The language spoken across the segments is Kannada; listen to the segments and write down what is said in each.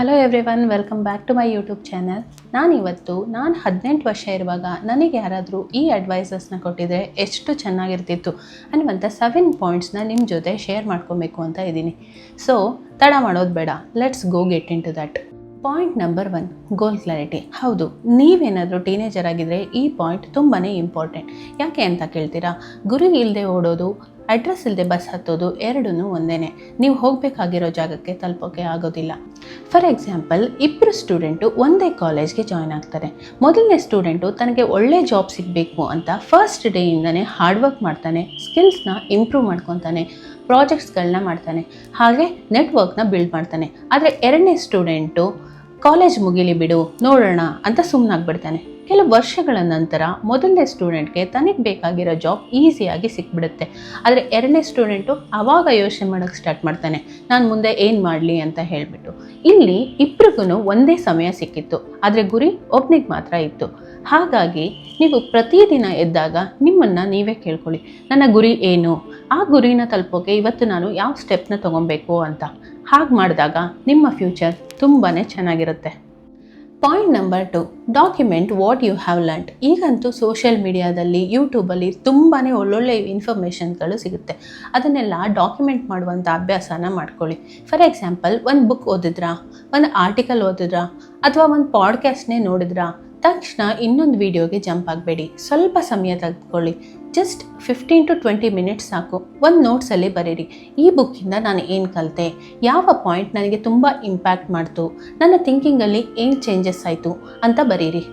Hello everyone, welcome back to my YouTube channel. ನಾನು 18 ವರ್ಷ ಇರುವಾಗ ನನಗೆ ಯಾರಾದರೂ ಈ ಅಡ್ವೈಸಸ್ನ ಕೊಟ್ಟಿದ್ರೆ ಎಷ್ಟು ಚೆನ್ನಾಗಿರ್ತಿತ್ತು ಅನ್ನುವಂಥ 7 ಪಾಯಿಂಟ್ಸ್ನ ನಿಮ್ಮ ಜೊತೆ ಶೇರ್ ಮಾಡ್ಕೊಬೇಕು ಅಂತ ಇದ್ದೀನಿ. ಸೊ ತಡ ಮಾಡೋದು ಬೇಡ, let's go get in to that. Point number 1, goal clarity. ಹೌದು, ನೀವೇನಾದರೂ ಟೀನೇಜರ್ ಆಗಿದ್ದರೆ ಈ ಪಾಯಿಂಟ್ ತುಂಬಾ ಇಂಪಾರ್ಟೆಂಟ್. ಯಾಕೆ ಅಂತ ಕೇಳ್ತೀರಾ? ಗುರಿ ಇಲ್ಲದೆ ಓಡೋದು, ಅಡ್ರೆಸ್ ಇಲ್ಲದೆ ಬಸ್ ಹತ್ತೋದು ಎರಡೂ ಒಂದೇ. ನೀವು ಹೋಗಬೇಕಾಗಿರೋ ಜಾಗಕ್ಕೆ ತಲುಪೋಕೆ ಆಗೋದಿಲ್ಲ. ಫಾರ್ ಎಕ್ಸಾಂಪಲ್, ಇಬ್ಬರು ಸ್ಟೂಡೆಂಟು ಒಂದೇ ಕಾಲೇಜ್ಗೆ ಜಾಯ್ನ್ ಆಗ್ತಾರೆ. ಮೊದಲನೇ ಸ್ಟೂಡೆಂಟು ತನಗೆ ಒಳ್ಳೆ ಜಾಬ್ ಸಿಗಬೇಕು ಅಂತ ಫಸ್ಟ್ ಡೇಯಿಂದನೇ ಹಾರ್ಡ್ ವರ್ಕ್ ಮಾಡ್ತಾನೆ, ಸ್ಕಿಲ್ಸ್ನ ಇಂಪ್ರೂವ್ ಮಾಡ್ಕೊತಾನೆ, ಪ್ರಾಜೆಕ್ಟ್ಸ್ಗಳನ್ನ ಮಾಡ್ತಾನೆ, ಹಾಗೆ ನೆಟ್ವರ್ಕ್ನ ಬಿಲ್ಡ್ ಮಾಡ್ತಾನೆ. ಆದರೆ ಎರಡನೇ ಸ್ಟೂಡೆಂಟು ಕಾಲೇಜ್ ಮುಗಿಲಿ ಬಿಡು ನೋಡೋಣ ಅಂತ ಸುಮ್ಮನಾಗ್ಬಿಡ್ತಾನೆ. ಕೆಲವು ವರ್ಷಗಳ ನಂತರ ಮೊದಲನೇ ಸ್ಟೂಡೆಂಟ್ಗೆ ತನಗೆ ಬೇಕಾಗಿರೋ ಜಾಬ್ ಈಸಿಯಾಗಿ ಸಿಕ್ಬಿಡುತ್ತೆ. ಆದರೆ ಎರಡನೇ ಸ್ಟೂಡೆಂಟು ಆವಾಗ ಯೋಚನೆ ಮಾಡೋಕ್ಕೆ ಸ್ಟಾರ್ಟ್ ಮಾಡ್ತಾನೆ, ನಾನು ಮುಂದೆ ಏನು ಮಾಡಲಿ ಅಂತ ಹೇಳಿಬಿಟ್ಟು. ಇಲ್ಲಿ ಇಬ್ರಿಗೂ ಒಂದೇ ಸಮಯ ಸಿಕ್ಕಿತ್ತು, ಆದರೆ ಗುರಿ ಒಬ್ಬನಿಗೆ ಮಾತ್ರ ಇತ್ತು. ಹಾಗಾಗಿ ನೀವು ಪ್ರತಿದಿನ ಎದ್ದಾಗ ನಿಮ್ಮನ್ನು ನೀವೇ ಕೇಳ್ಕೊಳ್ಳಿ, ನನ್ನ ಗುರಿ ಏನು, ಆ ಗುರಿನ ತಲುಪೋಕೆ ಇವತ್ತು ನಾನು ಯಾವ ಸ್ಟೆಪ್ನ ತೊಗೊಬೇಕು ಅಂತ. ಹಾಗೆ ಮಾಡಿದಾಗ ನಿಮ್ಮ ಫ್ಯೂಚರ್ ತುಂಬಾ ಚೆನ್ನಾಗಿರುತ್ತೆ. Point number 2, document what you have learned. ಈಗಂತೂ ಸೋಷಿಯಲ್ ಮೀಡಿಯಾದಲ್ಲಿ, ಯೂಟ್ಯೂಬಲ್ಲಿ ತುಂಬಾ ಒಳ್ಳೊಳ್ಳೆ ಇನ್ಫಾರ್ಮೇಷನ್ಗಳು ಸಿಗುತ್ತೆ. ಅದನ್ನೆಲ್ಲ ಡಾಕ್ಯುಮೆಂಟ್ ಮಾಡುವಂಥ ಅಭ್ಯಾಸನ ಮಾಡ್ಕೊಳ್ಳಿ. ಫಾರ್ ಎಕ್ಸಾಂಪಲ್, ಒಂದು ಬುಕ್ ಓದಿದ್ರಾ, ಒಂದು ಆರ್ಟಿಕಲ್ ಓದಿದ್ರಾ, ಅಥವಾ ಒಂದು ಪಾಡ್ಕಾಸ್ಟ್ನೇ ನೋಡಿದ್ರಾ, ತಕ್ಷಣ ಇನ್ನೊಂದು ವಿಡಿಯೋಗೆ ಜಂಪ್ ಆಗಬೇಡಿ. ಸ್ವಲ್ಪ ಸಮಯ ತೆಗೆದುಕೊಳ್ಳಿ, ಜಸ್ಟ್ 15 to 20 ಮಿನಿಟ್ಸ್ ಸಾಕು. ಒಂದು ನೋಟ್ಸಲ್ಲಿ ಬರೀರಿ, ಈ ಬುಕ್ಕಿಂದ ನಾನು ಏನು ಕಲಿತೆ, ಯಾವ ಪಾಯಿಂಟ್ ನನಗೆ ತುಂಬ ಇಂಪ್ಯಾಕ್ಟ್ ಮಾಡ್ತು, ನನ್ನ ಥಿಂಕಿಂಗಲ್ಲಿ ಏನು ಚೇಂಜಸ್ ಆಯಿತು ಅಂತ ಬರೀರಿ.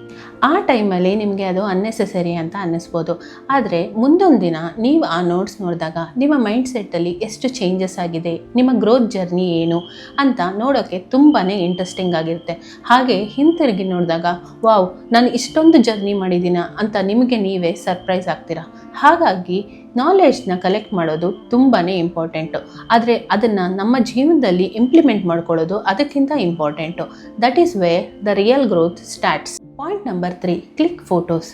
ಆ ಟೈಮಲ್ಲಿ ನಿಮಗೆ ಅದು ಅನ್ನೆಸೆಸರಿ ಅಂತ ಅನ್ನಿಸ್ಬೋದು, ಆದರೆ ಮುಂದೊಂದು ದಿನ ನೀವು ಆ ನೋಟ್ಸ್ ನೋಡಿದಾಗ ನಿಮ್ಮ ಮೈಂಡ್ ಸೆಟ್ಟಲ್ಲಿ ಎಷ್ಟು ಚೇಂಜಸ್ ಆಗಿದೆ, ನಿಮ್ಮ ಗ್ರೋತ್ ಜರ್ನಿ ಏನು ಅಂತ ನೋಡೋಕ್ಕೆ ತುಂಬಾ ಇಂಟ್ರೆಸ್ಟಿಂಗ್ ಆಗಿರುತ್ತೆ. ಹಾಗೆ ಹಿಂತಿರುಗಿ ನೋಡಿದಾಗ ವಾವ್, ನಾನು ಇಷ್ಟೊಂದು ಜರ್ನಿ ಮಾಡಿದ್ದೀನ ಅಂತ ನಿಮಗೆ ನೀವೇ ಸರ್ಪ್ರೈಸ್ ಆಗ್ತೀರಾ. ಹಾಗಾಗಿ ನಾಲೆಡ್ಜ್ನ ಕಲೆಕ್ಟ್ ಮಾಡೋದು ತುಂಬಾ ಇಂಪಾರ್ಟೆಂಟು, ಆದರೆ ಅದನ್ನು ನಮ್ಮ ಜೀವನದಲ್ಲಿ ಇಂಪ್ಲಿಮೆಂಟ್ ಮಾಡ್ಕೊಳ್ಳೋದು ಅದಕ್ಕಿಂತ important. That is where the real growth starts. Point number 3, click photos.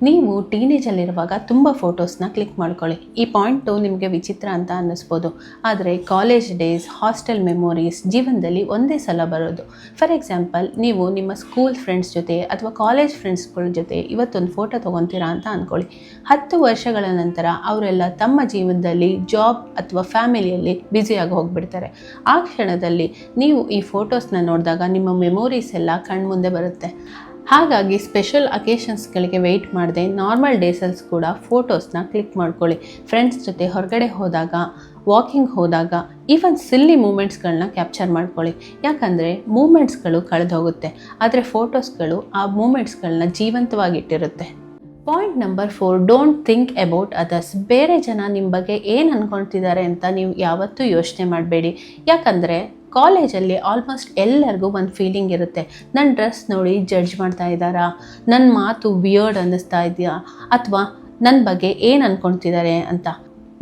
ನೀವು ಟೀನೇಜಲ್ಲಿರುವಾಗ ತುಂಬ ಫೋಟೋಸ್ನ ಕ್ಲಿಕ್ ಮಾಡ್ಕೊಳ್ಳಿ. ಈ ಪಾಯಿಂಟು ನಿಮಗೆ ವಿಚಿತ್ರ ಅಂತ ಅನ್ನಿಸ್ಬೋದು, ಆದರೆ ಕಾಲೇಜ್ ಡೇಸ್, ಹಾಸ್ಟೆಲ್ ಮೆಮೊರೀಸ್ ಜೀವನದಲ್ಲಿ ಒಂದೇ ಸಲ ಬರೋದು. ಫಾರ್ ಎಕ್ಸಾಂಪಲ್, ನೀವು ನಿಮ್ಮ ಸ್ಕೂಲ್ ಫ್ರೆಂಡ್ಸ್ ಜೊತೆ ಅಥವಾ ಕಾಲೇಜ್ ಫ್ರೆಂಡ್ಸ್ಗಳ ಜೊತೆ ಇವತ್ತೊಂದು ಫೋಟೋ ತೊಗೊತೀರಾ ಅಂತ ಅಂದ್ಕೊಳ್ಳಿ. 10 ವರ್ಷಗಳ ನಂತರ ಅವರೆಲ್ಲ ತಮ್ಮ ಜೀವನದಲ್ಲಿ ಜಾಬ್ ಅಥವಾ ಫ್ಯಾಮಿಲಿಯಲ್ಲಿ ಬ್ಯುಸಿಯಾಗಿ ಹೋಗಿಬಿಡ್ತಾರೆ. ಆ ಕ್ಷಣದಲ್ಲಿ ನೀವು ಈ ಫೋಟೋಸ್ನ ನೋಡಿದಾಗ ನಿಮ್ಮ ಮೆಮೊರೀಸ್ ಎಲ್ಲ ಕಣ್ಮುಂದೆ ಬರುತ್ತೆ. ಹಾಗಾಗಿ ಸ್ಪೆಷಲ್ ಅಕೇಶನ್ಸ್ಗಳಿಗೆ ವೆಯ್ಟ್ ಮಾಡದೆ ನಾರ್ಮಲ್ ಡೇಸಲ್ಲಿ ಕೂಡ ಫೋಟೋಸ್ನ ಕ್ಲಿಕ್ ಮಾಡ್ಕೊಳ್ಳಿ. ಫ್ರೆಂಡ್ಸ್ ಜೊತೆ ಹೊರಗಡೆ ಹೋದಾಗ, ವಾಕಿಂಗ್ ಹೋದಾಗ, ಈವನ್ ಸಿಲ್ಲಿ ಮೂಮೆಂಟ್ಸ್ಗಳನ್ನ ಕ್ಯಾಪ್ಚರ್ ಮಾಡ್ಕೊಳ್ಳಿ. ಯಾಕಂದರೆ ಮೂಮೆಂಟ್ಸ್ಗಳು ಕಳೆದು ಹೋಗುತ್ತೆ, ಆದರೆ ಫೋಟೋಸ್ಗಳು ಆ ಮೂಮೆಂಟ್ಸ್ಗಳನ್ನ ಜೀವಂತವಾಗಿಟ್ಟಿರುತ್ತೆ. Point number 4, don't think about others. ಬೇರೆ ಜನ ನಿಮ್ಮ ಬಗ್ಗೆ ಏನು ಅಂದ್ಕೊಳ್ತಿದ್ದಾರೆ ಅಂತ ನೀವು ಯಾವತ್ತೂ ಯೋಚನೆ ಮಾಡಬೇಡಿ. ಯಾಕಂದರೆ ಕಾಲೇಜಲ್ಲಿ ಆಲ್ಮೋಸ್ಟ್ ಎಲ್ಲರಿಗೂ ಒಂದು ಫೀಲಿಂಗ್ ಇರುತ್ತೆ, ನನ್ನ ಡ್ರೆಸ್ ನೋಡಿ ಜಡ್ಜ್ ಮಾಡ್ತಾ ಇದ್ದಾರಾ, ನನ್ನ ಮಾತು ವಿಯರ್ಡ್ ಅನ್ನಿಸ್ತಾ ಇದೆಯಾ, ಅಥವಾ ನನ್ನ ಬಗ್ಗೆ ಏನು ಅಂದ್ಕೊಳ್ತಿದ್ದಾರೆ ಅಂತ.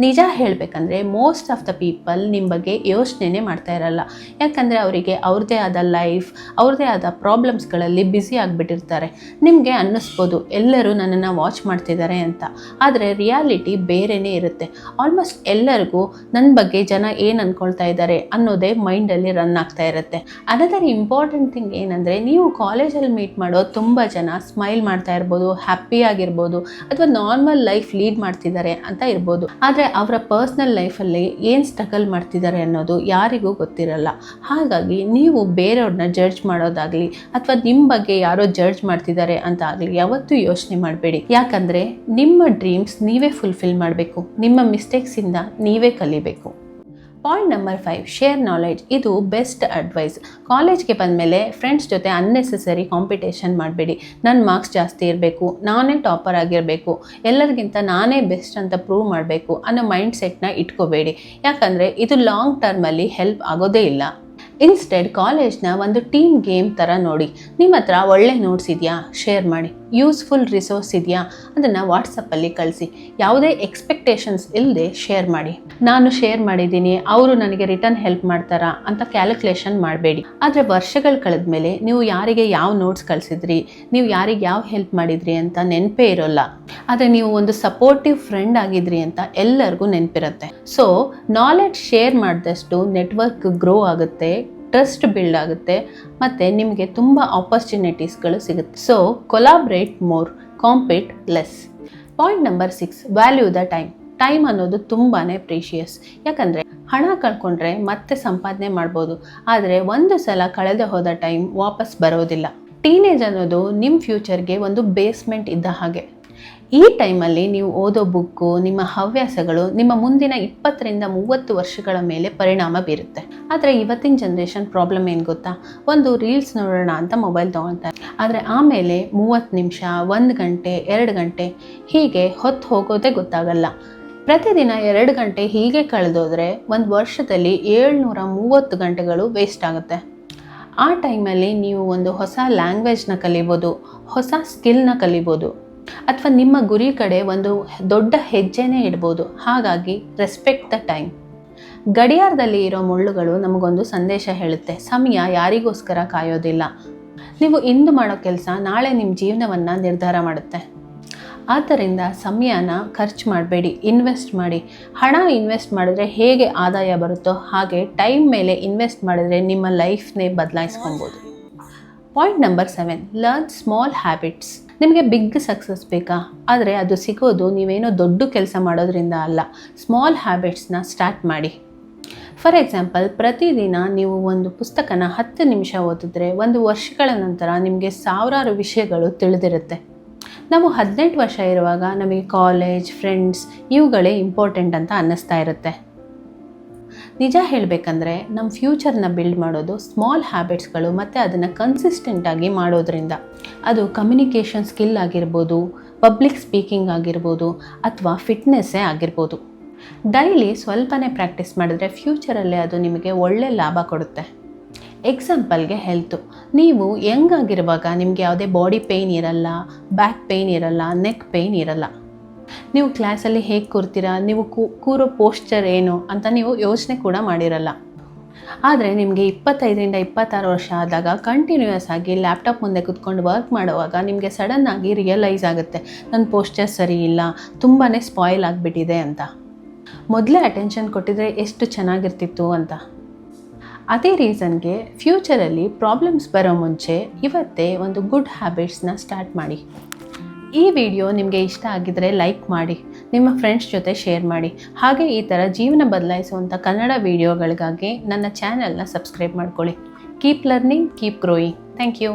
ನಿಜ ಹೇಳಬೇಕಂದ್ರೆ ಮೋಸ್ಟ್ ಆಫ್ ದ ಪೀಪಲ್ ನಿಮ್ಮ ಬಗ್ಗೆ ಯೋಚನೆ ಮಾಡ್ತಾ ಇರಲ್ಲ. ಯಾಕಂದರೆ ಅವರಿಗೆ ಅವ್ರದ್ದೇ ಆದ ಲೈಫ್, ಅವ್ರದ್ದೇ ಆದ ಪ್ರಾಬ್ಲಮ್ಸ್ಗಳಲ್ಲಿ ಬ್ಯುಸಿ ಆಗಿಬಿಟ್ಟಿರ್ತಾರೆ. ನಿಮಗೆ ಅನ್ನಿಸ್ಬೋದು ಎಲ್ಲರೂ ನನ್ನನ್ನು ವಾಚ್ ಮಾಡ್ತಿದ್ದಾರೆ ಅಂತ, ಆದರೆ ರಿಯಾಲಿಟಿ ಬೇರೆಯೇ ಇರುತ್ತೆ. ಆಲ್ಮೋಸ್ಟ್ ಎಲ್ಲರಿಗೂ ನನ್ನ ಬಗ್ಗೆ ಜನ ಏನು ಅಂದ್ಕೊಳ್ತಾ ಇದ್ದಾರೆ ಅನ್ನೋದೇ ಮೈಂಡಲ್ಲಿ ರನ್ ಆಗ್ತಾ ಇರುತ್ತೆ. ಅನದರ್ ಇಂಪಾರ್ಟೆಂಟ್ ಥಿಂಗ್ ಏನಂದರೆ, ನೀವು ಕಾಲೇಜಲ್ಲಿ ಮೀಟ್ ಮಾಡೋ ತುಂಬ ಜನ ಸ್ಮೈಲ್ ಮಾಡ್ತಾ ಇರ್ಬೋದು, ಹ್ಯಾಪಿ ಆಗಿರ್ಬೋದು, ಅಥವಾ ನಾರ್ಮಲ್ ಲೈಫ್ ಲೀಡ್ ಮಾಡ್ತಿದ್ದಾರೆ ಅಂತ ಇರ್ಬೋದು, ಆದರೆ ಅವರ ಪರ್ಸ್ನಲ್ ಲೈಫಲ್ಲಿ ಏನು ಸ್ಟ್ರಗಲ್ ಮಾಡ್ತಿದ್ದಾರೆ ಅನ್ನೋದು ಯಾರಿಗೂ ಗೊತ್ತಿರಲ್ಲ. ಹಾಗಾಗಿ ನೀವು ಬೇರೆಯವ್ರನ್ನ ಜಡ್ಜ್ ಮಾಡೋದಾಗಲಿ ಅಥವಾ ನಿಮ್ಮ ಬಗ್ಗೆ ಯಾರೋ ಜಡ್ಜ್ ಮಾಡ್ತಿದ್ದಾರೆ ಅಂತ ಆಗಲಿ ಯಾವತ್ತೂ ಯೋಚನೆ ಮಾಡಬೇಡಿ. ಯಾಕಂದರೆ ನಿಮ್ಮ ಡ್ರೀಮ್ಸ್ ನೀವೇ ಫುಲ್ಫಿಲ್ ಮಾಡಬೇಕು, ನಿಮ್ಮ ಮಿಸ್ಟೇಕ್ಸಿಂದ ನೀವೇ ಕಲಿಬೇಕು. Point number 5, share knowledge. ಇದು ಬೆಸ್ಟ್ ಅಡ್ವೈಸ್. ಕಾಲೇಜ್ಗೆ ಬಂದಮೇಲೆ ಫ್ರೆಂಡ್ಸ್ ಜೊತೆ ಅನ್ನೆಸೆಸರಿ ಕಾಂಪಿಟೇಷನ್ ಮಾಡಬೇಡಿ. ನನ್ನ ಮಾರ್ಕ್ಸ್ ಜಾಸ್ತಿ ಇರಬೇಕು, ನಾನೇ ಟಾಪರ್ ಆಗಿರಬೇಕು, ಎಲ್ಲರಿಗಿಂತ ನಾನೇ ಬೆಸ್ಟ್ ಅಂತ ಪ್ರೂವ್ ಮಾಡಬೇಕು ಅನ್ನೋ ಮೈಂಡ್ ಸೆಟ್ನ ಇಟ್ಕೋಬೇಡಿ. ಯಾಕಂದರೆ ಇದು ಲಾಂಗ್ ಟರ್ಮಲ್ಲಿ ಹೆಲ್ಪ್ ಆಗೋದೇ ಇಲ್ಲ. ಇನ್ಸ್ಟೆಡ್ ಕಾಲೇಜ್ನ ಒಂದು ಟೀಮ್ ಗೇಮ್ ಥರ ನೋಡಿ. ನಿಮ್ಮ ಹತ್ರ ಒಳ್ಳೆ ನೋಟ್ಸ್ ಇದೆಯಾ, ಶೇರ್ ಮಾಡಿ. ಯೂಸ್ಫುಲ್ ರಿಸೋರ್ಸ್ ಇದೆಯಾ, ಅದನ್ನು ವಾಟ್ಸಪ್ಪಲ್ಲಿ ಕಳಿಸಿ. ಯಾವುದೇ ಎಕ್ಸ್ಪೆಕ್ಟೇಷನ್ಸ್ ಇಲ್ಲದೆ ಶೇರ್ ಮಾಡಿ. ನಾನು ಶೇರ್ ಮಾಡಿದ್ದೀನಿ, ಅವರು ನನಗೆ ರಿಟರ್ನ್ ಹೆಲ್ಪ್ ಮಾಡ್ತಾರಾ ಅಂತ ಕ್ಯಾಲ್ಕುಲೇಷನ್ ಮಾಡಬೇಡಿ. ಆದರೆ ವರ್ಷಗಳು ಕಳೆದ ಮೇಲೆ ನೀವು ಯಾರಿಗೆ ಯಾವ ನೋಟ್ಸ್ ಕಳಿಸಿದ್ರಿ, ನೀವು ಯಾರಿಗೆ ಯಾವ ಹೆಲ್ಪ್ ಮಾಡಿದ್ರಿ ಅಂತ ನೆನಪೇ ಇರೋಲ್ಲ. ಆದರೆ ನೀವು ಒಂದು ಸಪೋರ್ಟಿವ್ ಫ್ರೆಂಡ್ ಆಗಿದ್ರಿ ಅಂತ ಎಲ್ಲರಿಗೂ ನೆನಪಿರುತ್ತೆ. ಸೊ ನಾಲೆಡ್ಜ್ ಶೇರ್ ಮಾಡಿದಷ್ಟು ನೆಟ್ವರ್ಕ್ ಗ್ರೋ ಆಗುತ್ತೆ, ಟ್ರಸ್ಟ್ ಬಿಲ್ಡ್ ಆಗುತ್ತೆ ಮತ್ತು ನಿಮಗೆ ತುಂಬ ಆಪರ್ಚುನಿಟೀಸ್ಗಳು ಸಿಗುತ್ತೆ. So collaborate more, compete less. Point number 6, value the time. Time ಅನ್ನೋದು ತುಂಬಾ ಪ್ರೀಶಿಯಸ್. ಯಾಕಂದರೆ ಹಣ ಕಳ್ಕೊಂಡ್ರೆ ಮತ್ತೆ ಸಂಪಾದನೆ ಮಾಡ್ಬೋದು, ಆದರೆ ಒಂದು ಸಲ ಕಳೆದು ಹೋದ ಟೈಮ್ ವಾಪಸ್ ಬರೋದಿಲ್ಲ. ಟೀನೇಜ್ ಅನ್ನೋದು ನಿಮ್ಮ ಫ್ಯೂಚರ್ಗೆ ಒಂದು ಬೇಸ್ಮೆಂಟ್ ಇದ್ದ ಹಾಗೆ. ಈ ಟೈಮಲ್ಲಿ ನೀವು ಓದೋ ಬುಕ್ಕು, ನಿಮ್ಮ ಹವ್ಯಾಸಗಳು ನಿಮ್ಮ ಮುಂದಿನ 20-30 ವರ್ಷಗಳ ಮೇಲೆ ಪರಿಣಾಮ ಬೀರುತ್ತೆ. ಆದರೆ ಇವತ್ತಿನ ಜನ್ರೇಷನ್ ಪ್ರಾಬ್ಲಮ್ ಏನು ಗೊತ್ತಾ, ಒಂದು ರೀಲ್ಸ್ ನೋಡೋಣ ಅಂತ ಮೊಬೈಲ್ ತೊಗೊಳ್ತಾರೆ, ಆದರೆ ಆಮೇಲೆ 30 ನಿಮಿಷ, 1 ಗಂಟೆ, 2 ಗಂಟೆ ಹೀಗೆ ಹೊತ್ತು ಹೋಗೋದೇ ಗೊತ್ತಾಗಲ್ಲ. ಪ್ರತಿದಿನ 2 ಗಂಟೆ ಹೀಗೆ ಕಳೆದೋದ್ರೆ ಒಂದು ವರ್ಷದಲ್ಲಿ 730 ಗಂಟೆಗಳು ವೇಸ್ಟ್ ಆಗುತ್ತೆ. ಆ ಟೈಮಲ್ಲಿ ನೀವು ಒಂದು ಹೊಸ ಲ್ಯಾಂಗ್ವೇಜ್ನ ಕಲಿಬೋದು, ಹೊಸ ಸ್ಕಿಲ್ನ ಕಲಿಬೋದು, ಅಥವಾ ನಿಮ್ಮ ಗುರಿ ಕಡೆ ಒಂದು ದೊಡ್ಡ ಹೆಜ್ಜೆನೇ ಇಡ್ಬೋದು. ಹಾಗಾಗಿ ರೆಸ್ಪೆಕ್ಟ್ ದ ಟೈಮ್. ಗಡಿಯಾರದಲ್ಲಿ ಇರೋ ಮುಳ್ಳುಗಳು ನಮಗೊಂದು ಸಂದೇಶ ಹೇಳುತ್ತೆ, ಸಮಯ ಯಾರಿಗೋಸ್ಕರ ಕಾಯೋದಿಲ್ಲ. ನೀವು ಇಂದು ಮಾಡೋ ಕೆಲಸ ನಾಳೆ ನಿಮ್ಮ ಜೀವನವನ್ನು ನಿರ್ಧಾರ ಮಾಡುತ್ತೆ. ಆದ್ದರಿಂದ ಸಮಯನ ಖರ್ಚು ಮಾಡಬೇಡಿ, ಇನ್ವೆಸ್ಟ್ ಮಾಡಿ. ಹಣ ಇನ್ವೆಸ್ಟ್ ಮಾಡಿದ್ರೆ ಹೇಗೆ ಆದಾಯ ಬರುತ್ತೋ ಹಾಗೆ ಟೈಮ್ ಮೇಲೆ ಇನ್ವೆಸ್ಟ್ ಮಾಡಿದ್ರೆ ನಿಮ್ಮ ಲೈಫ್ನೇ ಬದಲಾಯಿಸ್ಕೊಬೋದು. Point number 7, learn small habits. ನಿಮಗೆ ಬಿಗ್ ಸಕ್ಸಸ್ ಬೇಕಾ? ಆದರೆ ಅದು ಸಿಗೋದು ನೀವೇನೋ ದೊಡ್ಡ ಕೆಲಸ ಮಾಡೋದ್ರಿಂದ ಅಲ್ಲ. ಸ್ಮಾಲ್ ಹ್ಯಾಬಿಟ್ಸ್ನ ಸ್ಟಾರ್ಟ್ ಮಾಡಿ. ಫಾರ್ ಎಕ್ಸಾಂಪಲ್, ಪ್ರತಿದಿನ ನೀವು ಒಂದು ಪುಸ್ತಕನ 10 ನಿಮಿಷ ಓದಿದ್ರೆ 1 ವರ್ಷಗಳ ನಂತರ ನಿಮಗೆ ಸಾವಿರಾರು ವಿಷಯಗಳು ತಿಳಿದಿರುತ್ತೆ. ನಾವು 18 ವರ್ಷ ಇರುವಾಗ ನಮಗೆ ಕಾಲೇಜ್, ಫ್ರೆಂಡ್ಸ್ ಇವುಗಳೇ ಇಂಪಾರ್ಟೆಂಟ್ ಅಂತ ಅನ್ನಿಸ್ತಾ ಇರುತ್ತೆ. ನಿಜ ಹೇಳಬೇಕಂದ್ರೆ ನಮ್ಮ ಫ್ಯೂಚರ್ನ ಬಿಲ್ಡ್ ಮಾಡೋದು ಸ್ಮಾಲ್ ಹ್ಯಾಬಿಟ್ಸ್ಗಳು ಮತ್ತು ಅದನ್ನು ಕನ್ಸಿಸ್ಟೆಂಟಾಗಿ ಮಾಡೋದ್ರಿಂದ. ಅದು ಕಮ್ಯುನಿಕೇಷನ್ ಸ್ಕಿಲ್ ಆಗಿರ್ಬೋದು, ಪಬ್ಲಿಕ್ ಸ್ಪೀಕಿಂಗ್ ಆಗಿರ್ಬೋದು, ಅಥವಾ ಫಿಟ್ನೆಸ್ಸೇ ಆಗಿರ್ಬೋದು. ಡೈಲಿ ಸ್ವಲ್ಪನೇ ಪ್ರಾಕ್ಟೀಸ್ ಮಾಡಿದ್ರೆ ಫ್ಯೂಚರಲ್ಲಿ ಅದು ನಿಮಗೆ ಒಳ್ಳೆ ಲಾಭ ಕೊಡುತ್ತೆ. ಎಕ್ಸಾಂಪಲ್ಗೆ ಹೆಲ್ತು. ನೀವು ಯಂಗ್ ಆಗಿರುವಾಗ ನಿಮಗೆ ಯಾವುದೇ ಬಾಡಿ ಪೇಯ್ನ್ ಇರಲ್ಲ, ಬ್ಯಾಕ್ ಪೇಯ್ನ್ ಇರಲ್ಲ, ನೆಕ್ ಪೇಯ್ನ್ ಇರಲ್ಲ. ನೀವು ಕ್ಲಾಸಲ್ಲಿ ಹೇಗೆ ಕೂರ್ತೀರಾ, ನೀವು ಕೂರೋ ಪೋಸ್ಚರ್ ಏನು ಅಂತ ನೀವು ಯೋಚನೆ ಕೂಡ ಮಾಡಿರಲ್ಲ. ಆದರೆ ನಿಮಗೆ 25-26 ವರ್ಷ ಆದಾಗ ಕಂಟಿನ್ಯೂಯಸ್ ಆಗಿ ಲ್ಯಾಪ್ಟಾಪ್ ಮುಂದೆ ಕೂತ್ಕೊಂಡು ವರ್ಕ್ ಮಾಡುವಾಗ ನಿಮಗೆ ಸಡನ್ನಾಗಿ ರಿಯಲೈಸ್ ಆಗುತ್ತೆ, ನನ್ನ ಪೋಸ್ಚರ್ ಸರಿ ಇಲ್ಲ, ತುಂಬಾ ಸ್ಪಾಯ್ಲ್ ಆಗಿಬಿಟ್ಟಿದೆ ಅಂತ. ಮೊದಲೇ ಅಟೆನ್ಷನ್ ಕೊಟ್ಟಿದ್ರೆ ಎಷ್ಟು ಚೆನ್ನಾಗಿರ್ತಿತ್ತು ಅಂತ. ಅದೇ ರೀಸನ್ಗೆ ಫ್ಯೂಚರಲ್ಲಿ ಪ್ರಾಬ್ಲಮ್ಸ್ ಬರೋ ಮುಂಚೆ ಇವತ್ತೇ ಒಂದು ಗುಡ್ ಹ್ಯಾಬಿಟ್ಸ್ನ ಸ್ಟಾರ್ಟ್ ಮಾಡಿ. ಈ ವಿಡಿಯೋ ನಿಮಗೆ ಇಷ್ಟ ಆಗಿದ್ದರೆ ಲೈಕ್ ಮಾಡಿ, ನಿಮ್ಮ ಫ್ರೆಂಡ್ಸ್ ಜೊತೆ ಶೇರ್ ಮಾಡಿ. ಹಾಗೆ ಈ ಥರ ಜೀವನ ಬದಲಾಯಿಸುವಂಥ ಕನ್ನಡ ವಿಡಿಯೋಗಳಿಗಾಗಿ ನನ್ನ ಚಾನೆಲ್ನ ಸಬ್ಸ್ಕ್ರೈಬ್ ಮಾಡ್ಕೊಳ್ಳಿ. Keep learning, keep growing. Thank you.